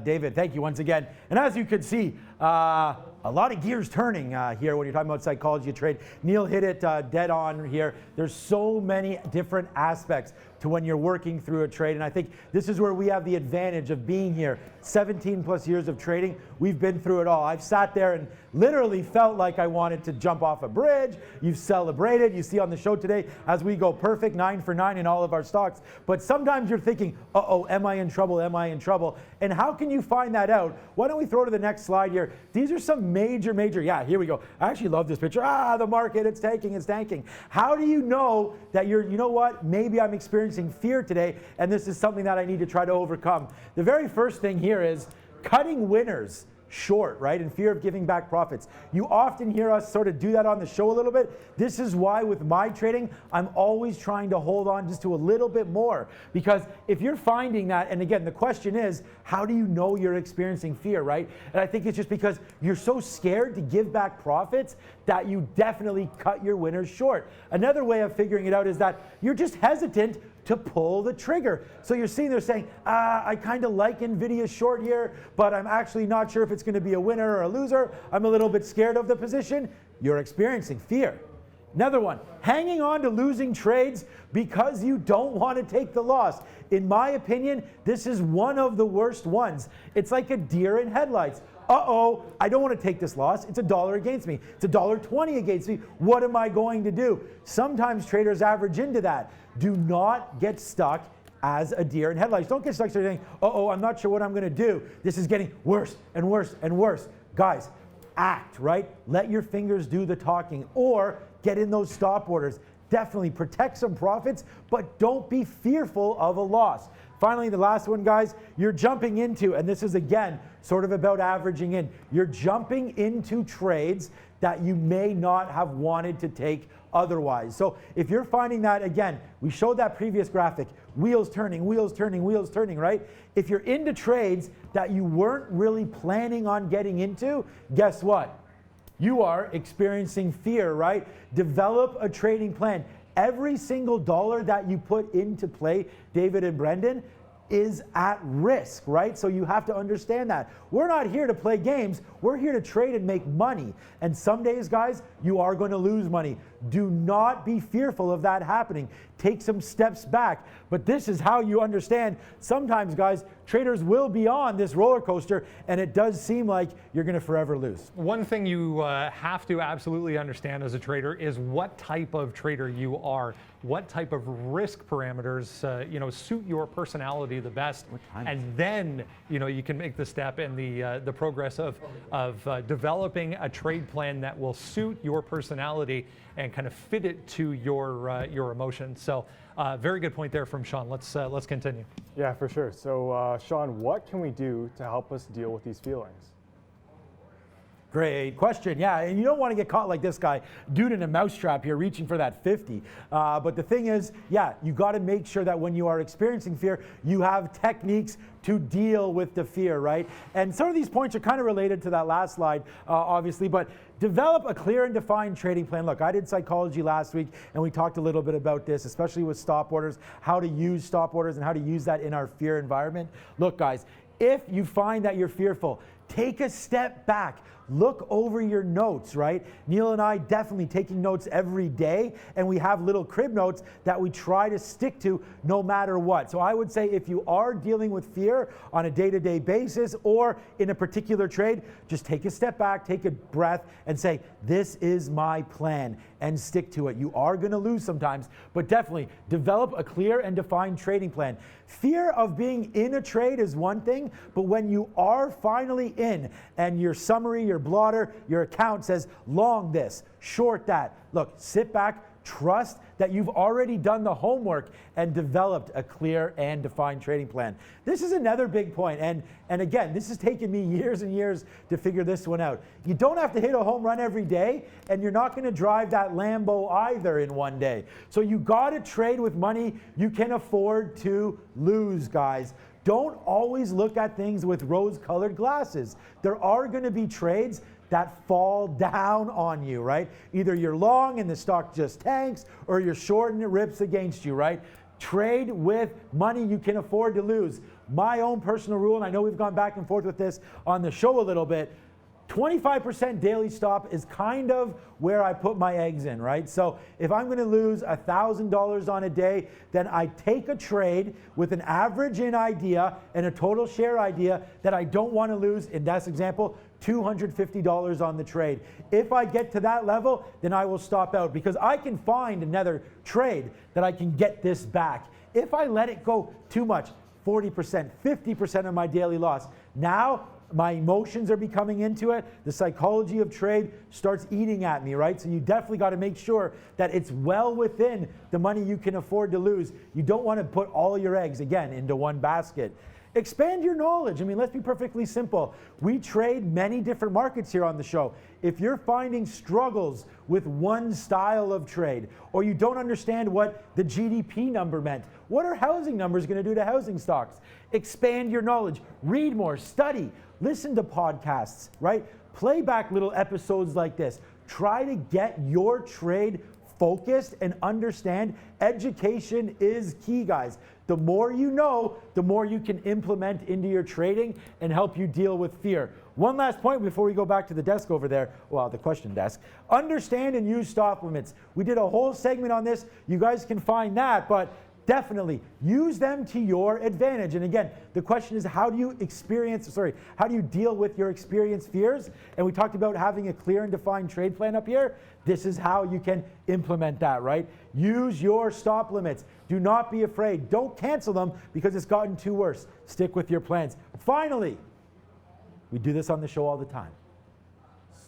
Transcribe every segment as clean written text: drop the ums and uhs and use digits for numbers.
David, thank you once again. And as you can see, a lot of gears turning here when you're talking about psychology of trade. Neil hit it dead on here. There's so many different aspects to when you're working through a trade, and I think this is where we have the advantage of being here. 17 plus years of trading, we've been through it all. I've sat there and literally felt like I wanted to jump off a bridge. You've celebrated. You see on the show today as we go perfect, 9 for 9 in all of our stocks. But sometimes you're thinking, uh-oh, am I in trouble? Am I in trouble? And how can you find that out? Why don't we throw to the next slide here? These are some major, yeah, here we go. I actually love this picture. The market, it's tanking. How do you know that you know what, maybe I'm experiencing fear today and this is something that I need to try to overcome? The very first thing here is cutting winners short, right? In fear of giving back profits. You often hear us sort of do that on the show a little bit. This is why with my trading, I'm always trying to hold on just to a little bit more, because if you're finding that, and again, the question is, how do you know you're experiencing fear, right? And I think it's just because you're so scared to give back profits that you definitely cut your winners short. Another way of figuring it out is that you're just hesitant to pull the trigger. So you're sitting there saying, I kind of like NVIDIA short here, but I'm actually not sure if it's going to be a winner or a loser. I'm a little bit scared of the position. You're experiencing fear. Another one, hanging on to losing trades because you don't want to take the loss. In my opinion, this is one of the worst ones. It's like a deer in headlights. Uh-oh, I don't want to take this loss. It's $1 against me. It's $1.20 against me. What am I going to do? Sometimes traders average into that. Do not get stuck as a deer in headlights. Don't get stuck saying, uh-oh, I'm not sure what I'm going to do. This is getting worse and worse and worse. Guys, act, right? Let your fingers do the talking, or get in those stop orders. Definitely protect some profits, but don't be fearful of a loss. Finally, the last one, guys, you're jumping into, and this is again sort of about averaging in, you're jumping into trades that you may not have wanted to take otherwise. So if you're finding that, again, we showed that previous graphic, wheels turning, right? If you're into trades that you weren't really planning on getting into, guess what? You are experiencing fear, right? Develop a trading plan. Every single dollar that you put into play, David and Brendan, is at risk, right? So you have to understand that. We're not here to play games. We're here to trade and make money. And some days, guys, you are going to lose money. Do not be fearful of that happening. Take some steps back. But this is how you understand. Sometimes, guys, traders will be on this roller coaster, and it does seem like you're going to forever lose. One thing you have to absolutely understand as a trader is what type of trader you are. What type of risk parameters suit your personality the best, and then you can make the step in the progress of developing a trade plan that will suit your personality and kind of fit it to your emotions. So very good point there from Sean. Let's continue. Yeah, for sure. So Sean, what can we do to help us deal with these feelings? Great question. Yeah, and you don't want to get caught like this guy, dude in a mousetrap here, reaching for that 50. But the thing is, yeah, you got to make sure that when you are experiencing fear, you have techniques to deal with the fear, right? And some of these points are kind of related to that last slide, obviously, but develop a clear and defined trading plan. Look, I did psychology last week, and we talked a little bit about this, especially with stop orders, how to use stop orders and how to use that in our fear environment. Look, guys, if you find that you're fearful, take a step back. Look over your notes, right? Neil and I definitely taking notes every day, and we have little crib notes that we try to stick to no matter what. So I would say if you are dealing with fear on a day-to-day basis or in a particular trade, just take a step back, take a breath, and say, this is my plan, and stick to it. You are going to lose sometimes, but definitely develop a clear and defined trading plan. Fear of being in a trade is one thing, but when you are finally in and your summary, your blotter, your account says long this, short that, look, sit back, trust that you've already done the homework and developed a clear and defined trading plan. This is another big point, and again, this has taken me years and years to figure this one out. You don't have to hit a home run every day, and you're not going to drive that Lambo either in one day. So you got to trade with money you can afford to lose, guys. Don't always look at things with rose-colored glasses. There are going to be trades that fall down on you, right? Either you're long and the stock just tanks, or you're short and it rips against you, right? Trade with money you can afford to lose. My own personal rule, and I know we've gone back and forth with this on the show a little bit, 25% daily stop is kind of where I put my eggs in, right? So if I'm going to lose $1,000 on a day, then I take a trade with an average in idea and a total share idea that I don't want to lose, in this example, $250 on the trade. If I get to that level, then I will stop out because I can find another trade that I can get this back. If I let it go too much, 40%, 50% of my daily loss, now my emotions are becoming into it. The psychology of trade starts eating at me, right? So you definitely got to make sure that it's well within the money you can afford to lose. You don't want to put all your eggs, again, into one basket. Expand your knowledge. I mean, let's be perfectly simple. We trade many different markets here on the show. If you're finding struggles with one style of trade, or you don't understand what the GDP number meant, what are housing numbers going to do to housing stocks? Expand your knowledge. Read more, study, listen to podcasts, right? Play back little episodes like this. Try to get your trade focused and understand. Education is key, guys. The more you know, the more you can implement into your trading and help you deal with fear. One last point before we go back to the desk over there, well, the question desk. Understand and use stop limits. We did a whole segment on this. You guys can find that, but definitely use them to your advantage. And again, the question is, how do you deal with your experienced fears? And we talked about having a clear and defined trade plan up here. This is how you can implement that, right? Use your stop limits. Do not be afraid. Don't cancel them because it's gotten too worse. Stick with your plans. Finally, we do this on the show all the time.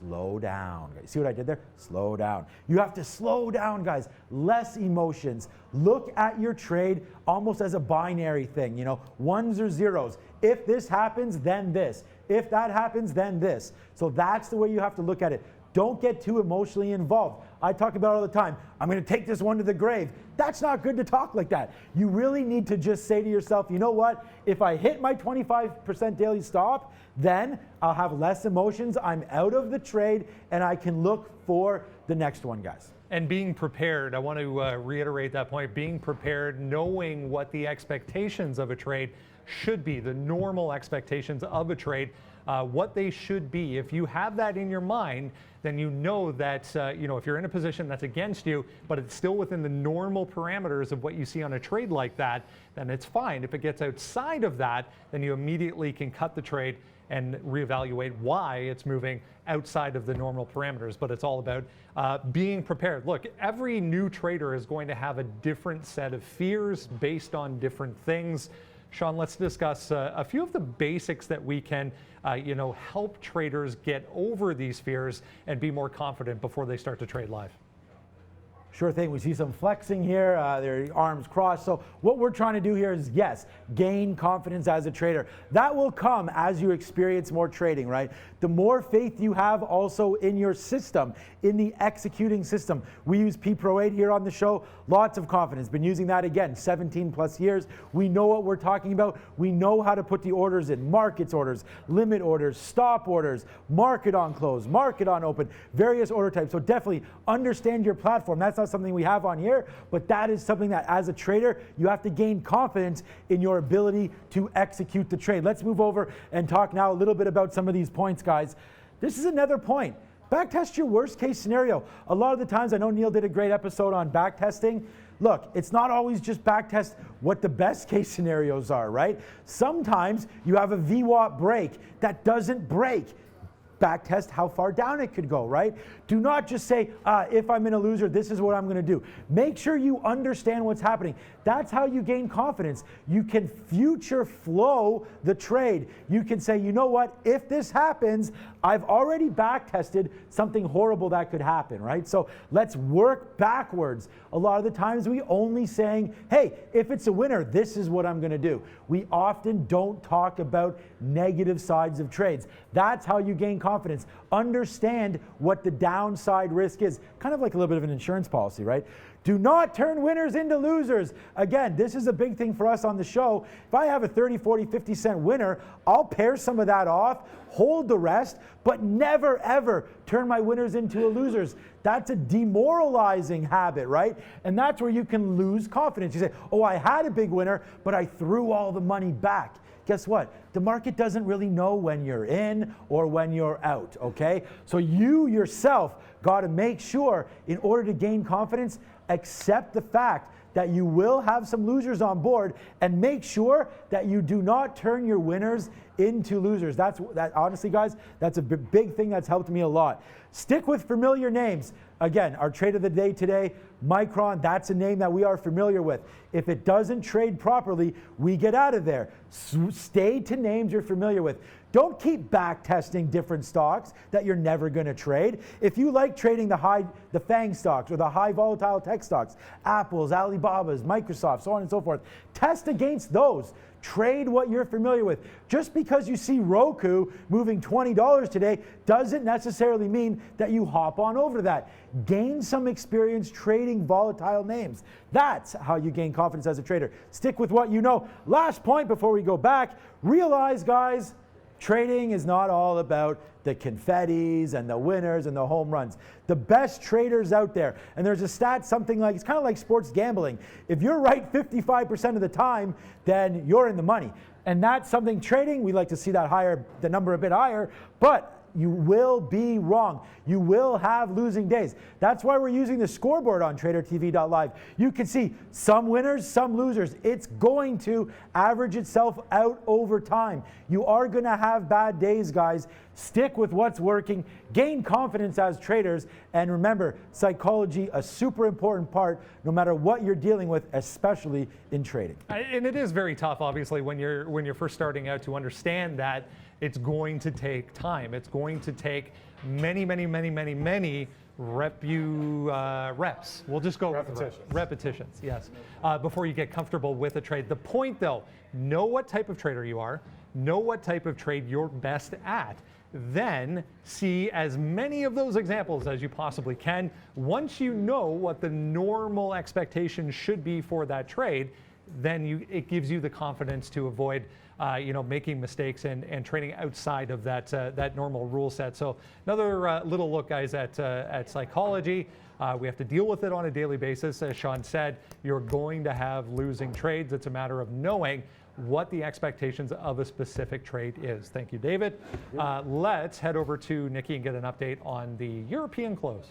Slow down. See what I did there? Slow down. You have to slow down, guys. Less emotions. Look at your trade almost as a binary thing, you know, ones or zeros. If this happens, then this. If that happens, then this. So that's the way you have to look at it. Don't get too emotionally involved. I talk about it all the time. I'm going to take this one to the grave. That's not good to talk like that. You really need to just say to yourself, you know what? If I hit my 25% daily stop, then I'll have less emotions. I'm out of the trade and I can look for the next one, guys. And being prepared, I want to reiterate that point, being prepared, knowing what the expectations of a trade should be, the normal expectations of a trade, what they should be. If you have that in your mind, then you know that, if you're in a position that's against you, but it's still within the normal parameters of what you see on a trade like that, then it's fine. If it gets outside of that, then you immediately can cut the trade and reevaluate why it's moving outside of the normal parameters. But it's all about being prepared. Look, every new trader is going to have a different set of fears based on different things. Sean, let's discuss a few of the basics that we can, help traders get over these fears and be more confident before they start to trade live. Sure thing. We see some flexing here, their arms crossed. So what we're trying to do here is, yes, gain confidence as a trader. That will come as you experience more trading, right? The more faith you have also in your system, in the executing system. We use P-Pro8 here on the show. Lots of confidence. Been using that, again, 17 plus years. We know what we're talking about. We know how to put the orders in. Markets orders, limit orders, stop orders, market on close, market on open, various order types. So definitely understand your platform. That's not something we have on here, but that is something that as a trader, you have to gain confidence in your ability to execute the trade. Let's move over and talk now a little bit about some of these points, guys. This is another point. Backtest your worst case scenario. A lot of the times, I know Neil did a great episode on backtesting. Look, it's not always just backtest what the best case scenarios are, right? Sometimes you have a VWAP break that doesn't break. Backtest how far down it could go, right? Do not just say, if I'm in a loser, this is what I'm going to do. Make sure you understand what's happening. That's how you gain confidence. You can future flow the trade. You can say, you know what? If this happens, I've already backtested something horrible that could happen, right? So let's work backwards. A lot of the times we only saying, hey, if it's a winner, this is what I'm going to do. We often don't talk about negative sides of trades. That's how you gain confidence. confidence. Understand what the downside risk is. Kind of like a little bit of an insurance policy, right? Do not turn winners into losers. Again, this is a big thing for us on the show. If I have a 30, 40, 50 cent winner, I'll pair some of that off, hold the rest, but never ever turn my winners into losers. That's a demoralizing habit, right? And that's where you can lose confidence. You say, oh, I had a big winner, but I threw all the money back. Guess what? The market doesn't really know when you're in or when you're out, okay? So you yourself got to make sure, in order to gain confidence, accept the fact that you will have some losers on board, and make sure that you do not turn your winners into losers. That honestly, guys, that's a big thing that's helped me a lot. Stick with familiar names. Again, our trade of the day today, Micron, that's a name that we are familiar with. If it doesn't trade properly, we get out of there. Stay to names you're familiar with. Don't keep back testing different stocks that you're never going to trade. If you like trading the FANG stocks or the high volatile tech stocks, Apple's, Alibaba's, Microsoft, so on and so forth, test against those. Trade what you're familiar with. Just because you see Roku moving $20 today doesn't necessarily mean that you hop on over to that. Gain some experience trading volatile names. That's how you gain confidence as a trader. Stick with what you know. Last point before we go back, realize, guys, trading is not all about the confettis and the winners and the home runs. The best traders out there, and there's a stat, something like, it's kind of like sports gambling. If you're right 55% of the time, then you're in the money. And that's something trading, we like to see that higher, the number a bit higher, but you will be wrong. You will have losing days. That's why we're using the scoreboard on TraderTV.LIVE. You can see some winners, some losers. It's going to average itself out over time. You are going to have bad days, guys. Stick with what's working. Gain confidence as traders. And remember, psychology, a super important part, no matter what you're dealing with, especially in trading. And it is very tough, obviously, when you're first starting out, to understand that it's going to take time. It's going to take many reps. We'll just go repetitions. Repetitions, yes, before you get comfortable with a trade. The point, though, know what type of trader you are, know what type of trade you're best at. Then see as many of those examples as you possibly can. Once you know what the normal expectation should be for that trade, then it gives you the confidence to avoid making mistakes and trading outside of that normal rule set. So another little look, guys, at psychology. We have to deal with it on a daily basis. As Sean said, you're going to have losing trades. It's a matter of knowing what the expectations of a specific trade is. Thank you, David. Let's head over to Nikki and get an update on the European close.